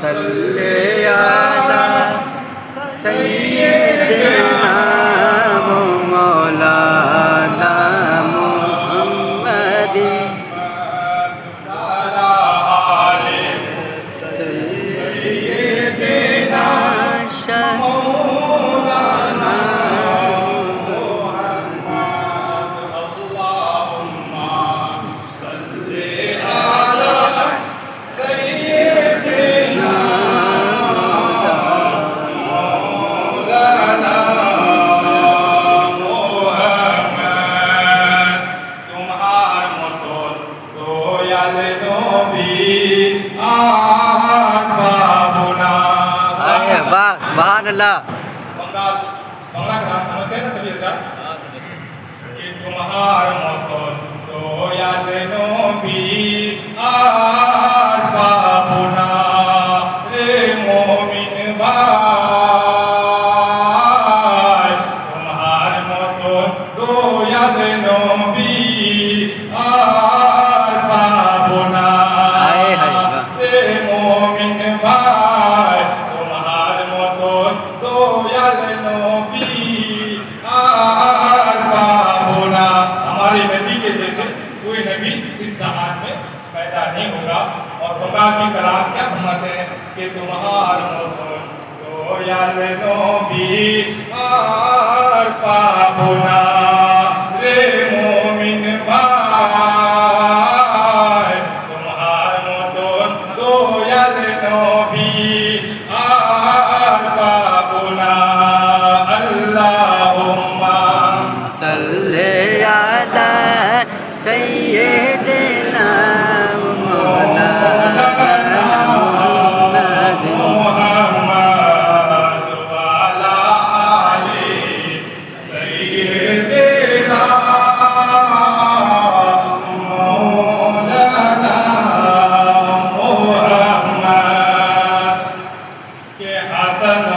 सल्ले अला सय्यिदिना व मौलाना मुहम्मदिन सय्यिदिना मौलाना वाह सुभान अल्लाह। বাংলা গান समझते हैं ना सभी का कि तुम्हार মতন দয়াল নবী আর পাবো না রে মুমিন ভাই তোমার মতন দয়াল নবী আর পাবো না রে মুমিন ভাই তোমার মতন দয়াল নবী আর पाबो ना। हमारे नबी के जैसे कोई नबी इस जहान में पैदा नहीं होगा। और खुदा की कलाम क्या फरमाते हैं कि तुम्हार मतन दयाल नबी আর पाबो ना रे मुमिन भाई तुम्हार मतन दयाल नबी আর पाबो ना। अल्लाहुम्मा सल्ले अला सय्यिदिना व मौलाना मुहम्मदिन मुहम्मद वाला आले सय्यिदिना मौलाना मुहम्मद के हसन